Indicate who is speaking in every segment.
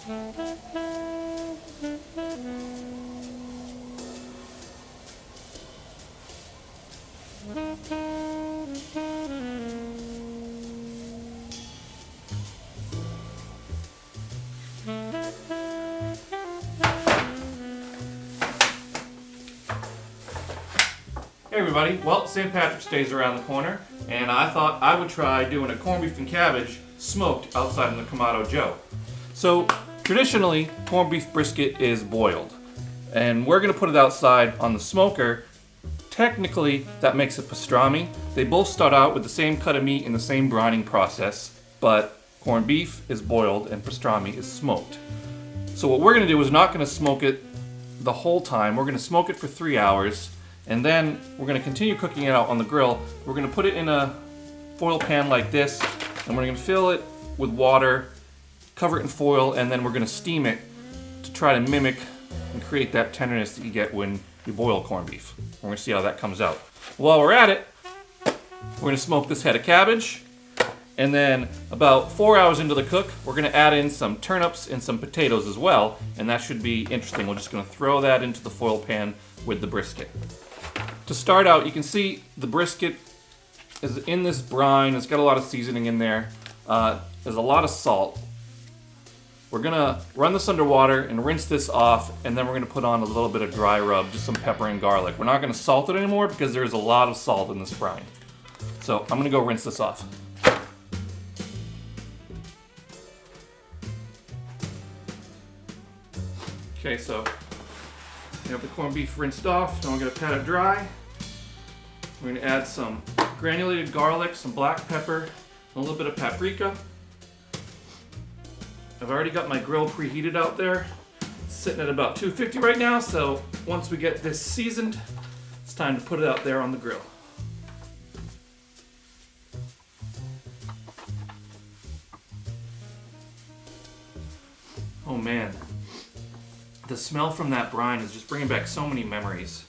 Speaker 1: Hey everybody, well, St. Patrick's Day is around the corner, and I thought I would try doing a corned beef and cabbage smoked outside in the Kamado Joe. So, traditionally, corned beef brisket is boiled, and we're going to put it outside on the smoker. Technically, that makes it pastrami. They both start out with the same cut of meat in the same brining process, but corned beef is boiled and pastrami is smoked. So what we're going to do is not going to smoke it the whole time. We're going to smoke it for 3 hours. And then we're going to continue cooking it out on the grill. We're going to put it in a foil pan like this, and we're going to fill it with water, cover it in foil, and then we're going to steam it to try to mimic and create that tenderness that you get when you boil corned beef. We're going to see how that comes out. While we're at it, we're going to smoke this head of cabbage, and then about 4 hours into the cook, we're going to add in some turnips and some potatoes as well, and that should be interesting. We're just going to throw that into the foil pan with the brisket. To start out, you can see the brisket is in this brine. It's got a lot of seasoning in there. There's a lot of salt. We're gonna run this under water and rinse this off, and then we're gonna put on a little bit of dry rub, just some pepper and garlic. We're not gonna salt it anymore because there's a lot of salt in this brine. So I'm gonna go rinse this off. Okay, so we have the corned beef rinsed off. Now we're gonna pat it dry. We're gonna add some granulated garlic, some black pepper, a little bit of paprika. I've already got my grill preheated out there. It's sitting at about 250 right now, so once we get this seasoned, it's time to put it out there on the grill. Oh man, the smell from that brine is just bringing back so many memories.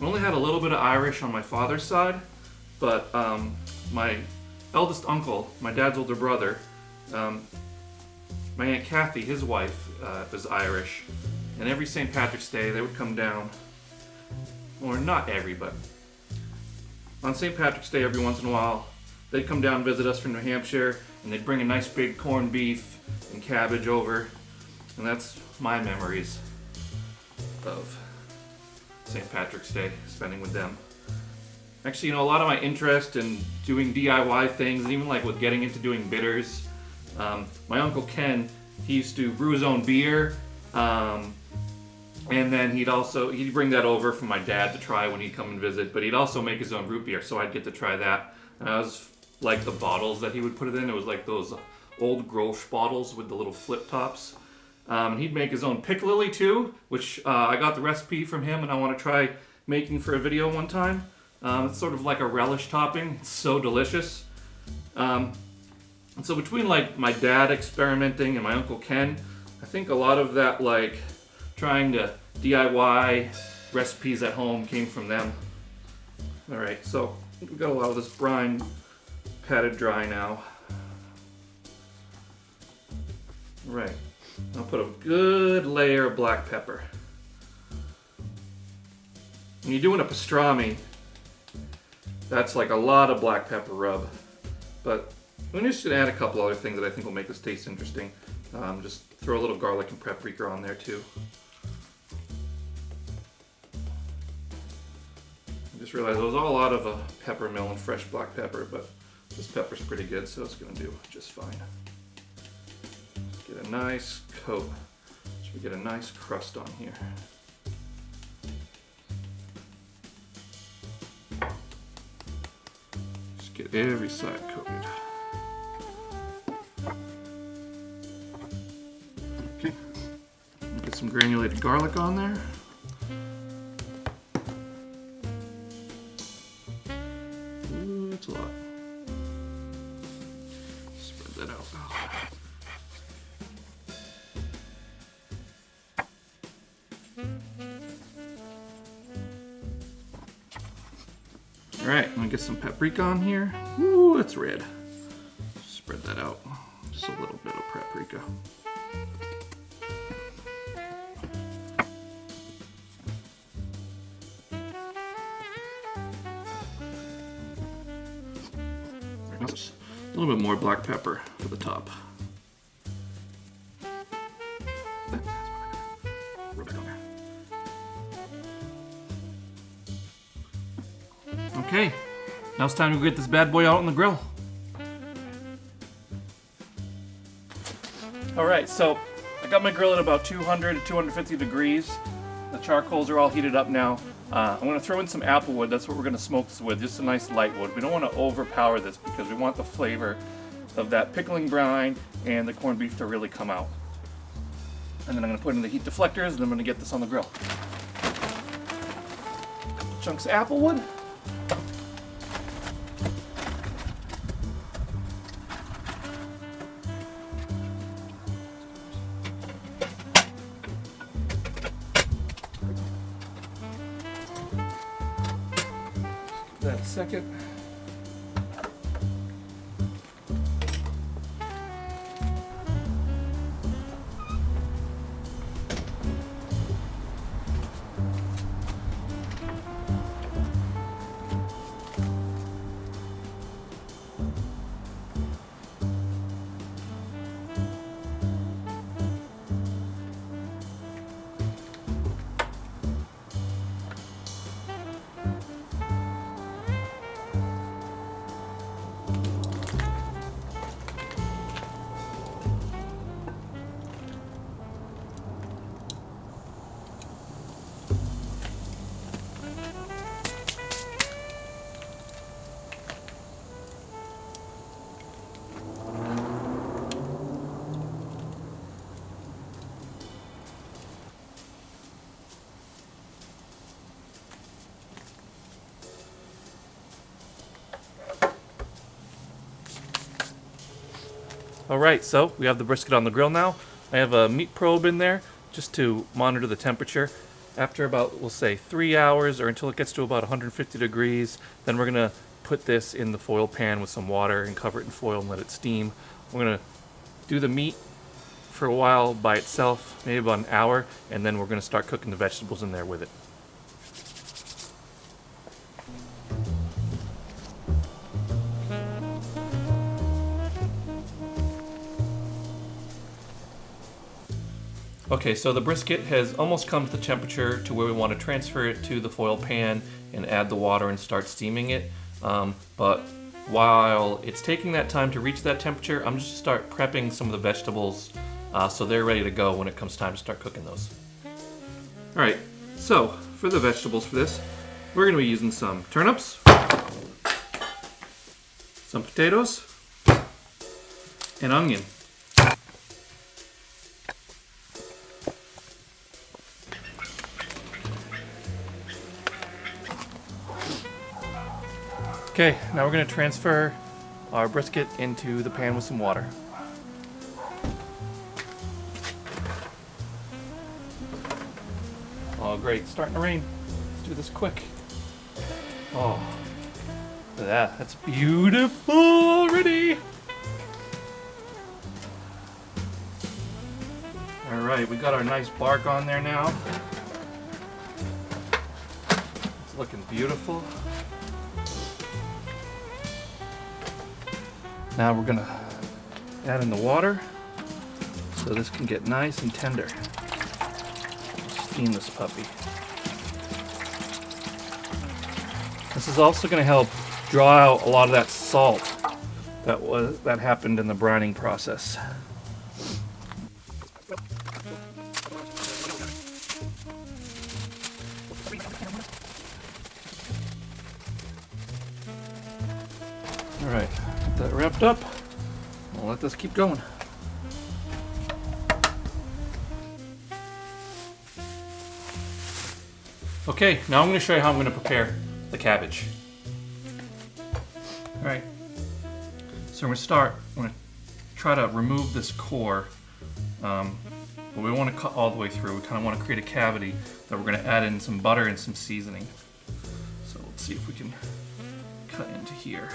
Speaker 1: I only had a little bit of Irish on my father's side, but my eldest uncle, my dad's older brother, my Aunt Kathy, his wife, was Irish, and every St. Patrick's Day they would come down, or not every, but on St. Patrick's Day every once in a while, they'd come down and visit us from New Hampshire, and they'd bring a nice big corned beef and cabbage over, and that's my memories of St. Patrick's Day, spending with them. Actually, you know, a lot of my interest in doing DIY things, and even like with getting into doing bitters. My Uncle Ken, he used to brew his own beer, and then he'd bring that over for my dad to try when he'd come and visit, but he'd also make his own root beer, so I'd get to try that. And I was like the bottles that he would put it in. It was like those old Grolsch bottles with the little flip tops. He'd make his own pick lily too, which I got the recipe from him and I want to try making for a video one time. It's sort of like a relish topping. It's so delicious. And so between like my dad experimenting and my Uncle Ken, I think a lot of that like trying to DIY recipes at home came from them. Alright, so we've got a lot of this brine patted dry now. Alright. I'll put a good layer of black pepper. When you're doing a pastrami, that's like a lot of black pepper rub. But I'm just going to add a couple other things that I think will make this taste interesting. Just throw a little garlic and paprika on there too. I just realized there was a lot of peppermill and fresh black pepper, but this pepper's pretty good, so it's going to do just fine. Get a nice coat, so we get a nice crust on here. Just get every side coated. Okay, get some granulated garlic on there. Ooh, that's a lot. Spread that out. Alright, I'm gonna get some paprika on here. Ooh, that's red. Spread that out. Just a little bit of paprika. A little bit more black pepper for the top. Okay, now it's time to get this bad boy out on the grill. Alright, so I got my grill at about 200 to 250 degrees. The charcoals are all heated up now. I'm going to throw in some apple wood. That's what we're going to smoke this with, just a nice light wood. We don't want to overpower this because we want the flavor of that pickling brine and the corned beef to really come out. And then I'm going to put in the heat deflectors, and then I'm going to get this on the grill. Couple chunks of apple wood. That second. Alright, so we have the brisket on the grill now. I have a meat probe in there just to monitor the temperature. After about, we'll say 3 hours or until it gets to about 150 degrees, then we're going to put this in the foil pan with some water and cover it in foil and let it steam. We're going to do the meat for a while by itself, maybe about an hour, and then we're going to start cooking the vegetables in there with it. Okay, so the brisket has almost come to the temperature to where we want to transfer it to the foil pan and add the water and start steaming it. But while it's taking that time to reach that temperature, I'm just going to start prepping some of the vegetables so they're ready to go when it comes time to start cooking those. Alright, so for the vegetables for this, we're going to be using some turnips, some potatoes, and onion. Okay, now we're going to transfer our brisket into the pan with some water. Oh great, it's starting to rain. Let's do this quick. Oh, look at that. That's beautiful already. Alright, we got our nice bark on there now. It's looking beautiful. Now we're gonna add in the water so this can get nice and tender. Steam this puppy. This is also gonna help draw out a lot of that salt that happened in the brining process. All right. That wrapped up. We'll let this keep going. Okay, now I'm going to show you how I'm going to prepare the cabbage. Alright, so I'm going to start. I'm going to try to remove this core, but we don't want to cut all the way through. We kind of want to create a cavity that we're going to add in some butter and some seasoning. So let's see if we can cut into here.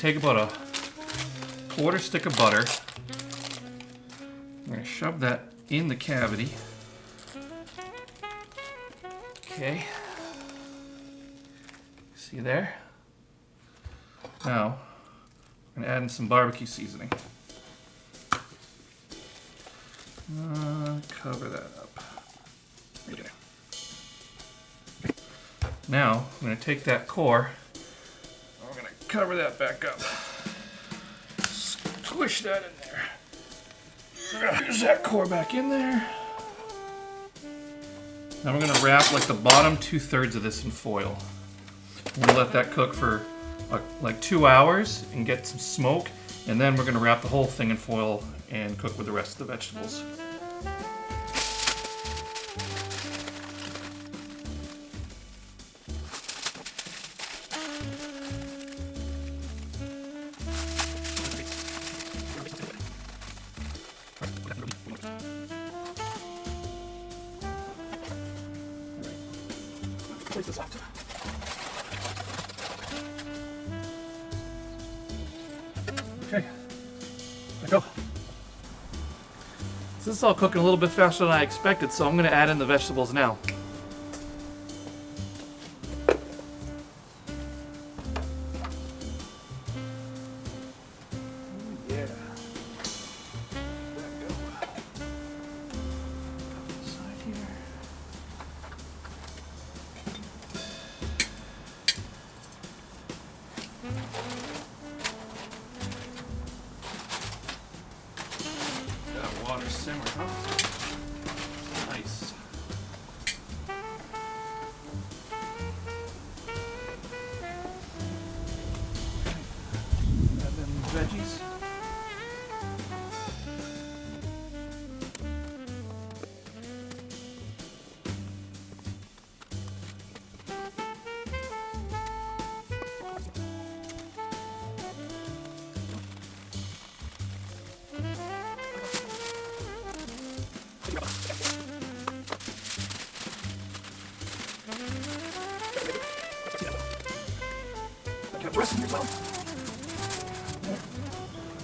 Speaker 1: take about a quarter stick of butter. I'm gonna shove that in the cavity. Okay. See there? Now, I'm gonna add in some barbecue seasoning. Cover that up. Okay. Now, I'm gonna take that core, and we're gonna cover that back up. Squish that in there. There's that core back in there. Now we're gonna wrap like the bottom 2/3 of this in foil. We're gonna let that cook for like 2 hours and get some smoke, and then we're gonna wrap the whole thing in foil and cook with the rest of the vegetables. Place this off. Okay, there we go. So this is all cooking a little bit faster than I expected, so I'm going to add in the vegetables now. Yeah. There we go. Side here. Water simmer, huh? Nice. Add in the veggies.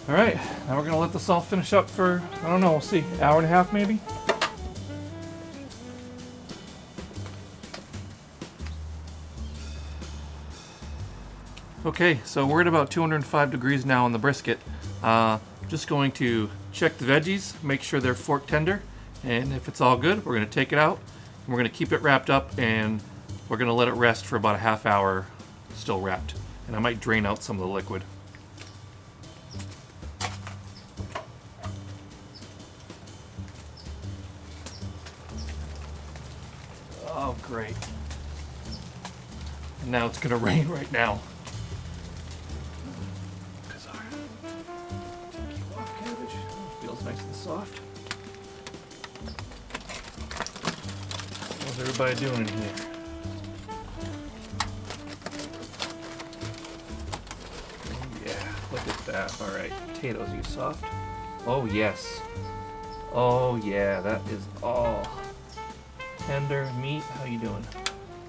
Speaker 1: All right, now we're gonna let this all finish up for, I don't know, we'll see, hour and a half maybe? Okay, so we're at about 205 degrees now on the brisket. Just going to check the veggies, make sure they're fork tender, and if it's all good, we're gonna take it out, and we're gonna keep it wrapped up, and we're gonna let it rest for about a half hour, still wrapped. And I might drain out some of the liquid. Oh, great. And now it's gonna rain right now. Cabbage. Feels nice and soft. How's everybody doing in here? Look at that. All right, potatoes, you soft? Oh yes. Oh yeah, that is all tender meat. How you doing?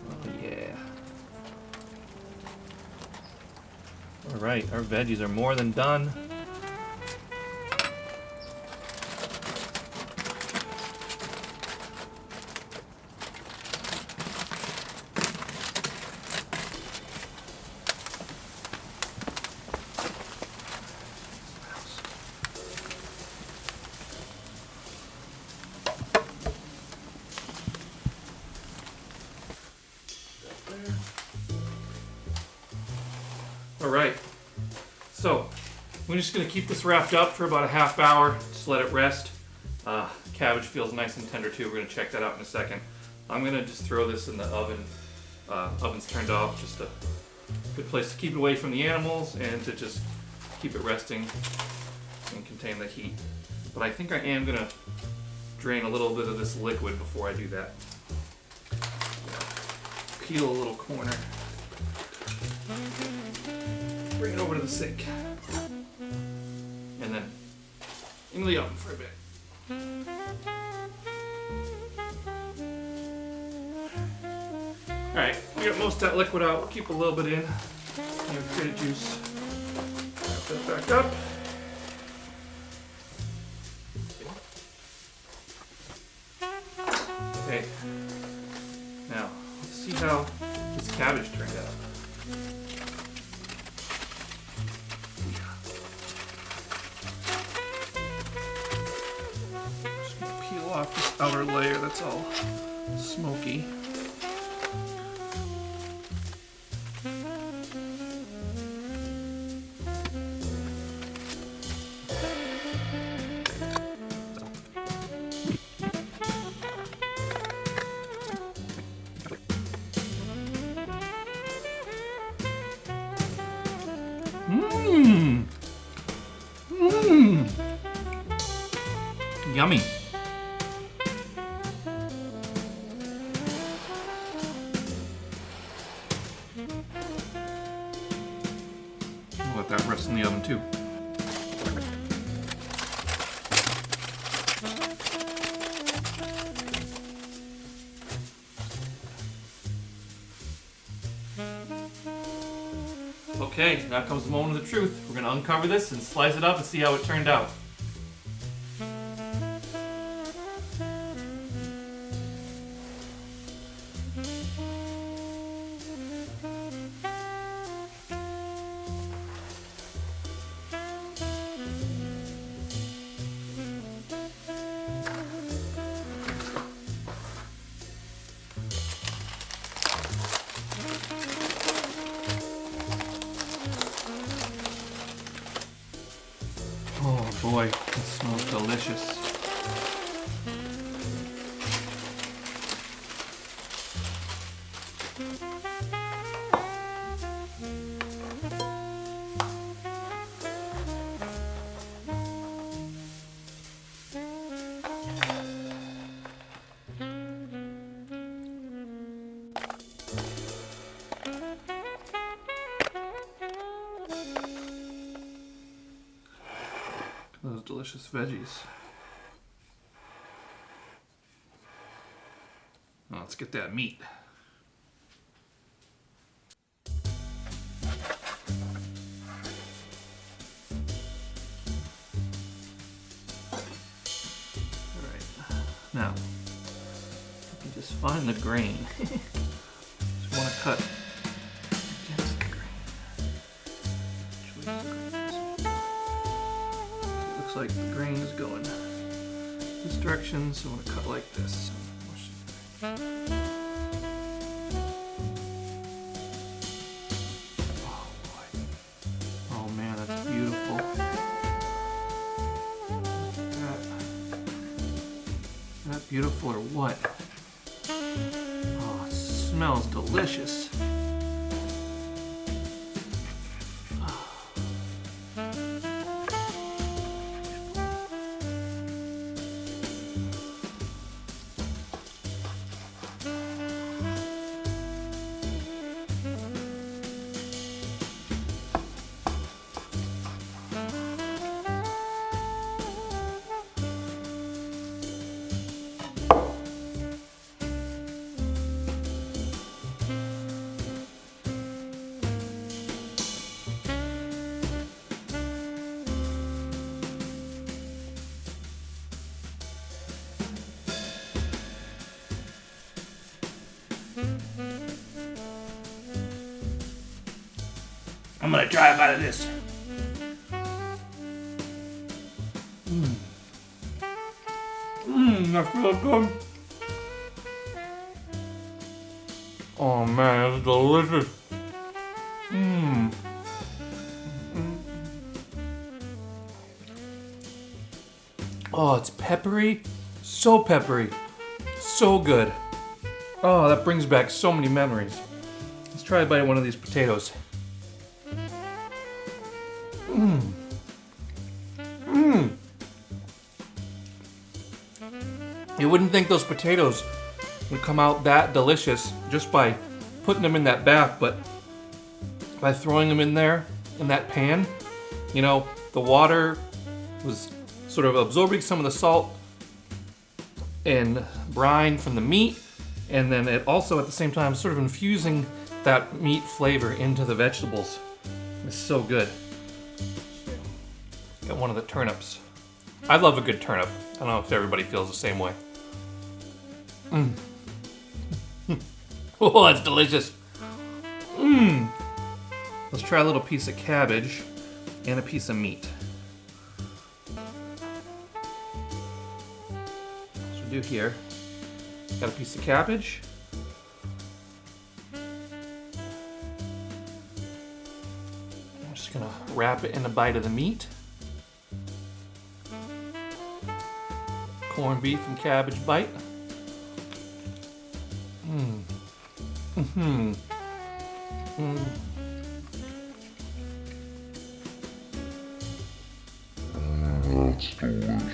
Speaker 1: Oh yeah. All right, our veggies are more than done. All right, so we're just gonna keep this wrapped up for about a half hour, just let it rest. Cabbage feels nice and tender too. We're gonna check that out in a second. I'm gonna just throw this in the oven. Oven's turned off, just a good place to keep it away from the animals and to just keep it resting and contain the heat. But I think I am gonna drain a little bit of this liquid before I do that. Peel a little corner. Bring it over to the sink. And then in the oven for a bit. Alright, we got most of that liquid out. We'll keep a little bit in. Create a juice. Set back up. Okay. Now, let's see how this cabbage turned out. Just gonna peel off this outer layer that's all smoky. Mmm. Mmm. Yummy. I'll let that rest in the oven too. Okay, now comes the moment of the truth. We're gonna uncover this and slice it up and see how it turned out. Oh boy, it smells delicious. Those delicious veggies. Now let's get that meat. Alright, now you can just find the grain. Just want to cut against the grain. Which way is the grain? Looks like the grain is going this direction, so I'm going to cut like this. Oh boy. Oh man, that's beautiful. Is that beautiful or what? Oh, it smells delicious. I'm gonna try a bite of this. That feels good. Oh man, that's delicious. Oh, it's peppery. So peppery. So good. Oh, that brings back so many memories. Let's try a bite of one of these potatoes. You wouldn't think those potatoes would come out that delicious just by putting them in that bath, but by throwing them in there, in that pan, you know, the water was sort of absorbing some of the salt and brine from the meat, and then it also at the same time sort of infusing that meat flavor into the vegetables. It's so good. Got one of the turnips. I love a good turnip. I don't know if everybody feels the same way. Oh, that's delicious. Let's try a little piece of cabbage and a piece of meat. So we do here. Got a piece of cabbage. I'm just gonna wrap it in a bite of the meat. Corned beef and cabbage bite.
Speaker 2: That's delicious.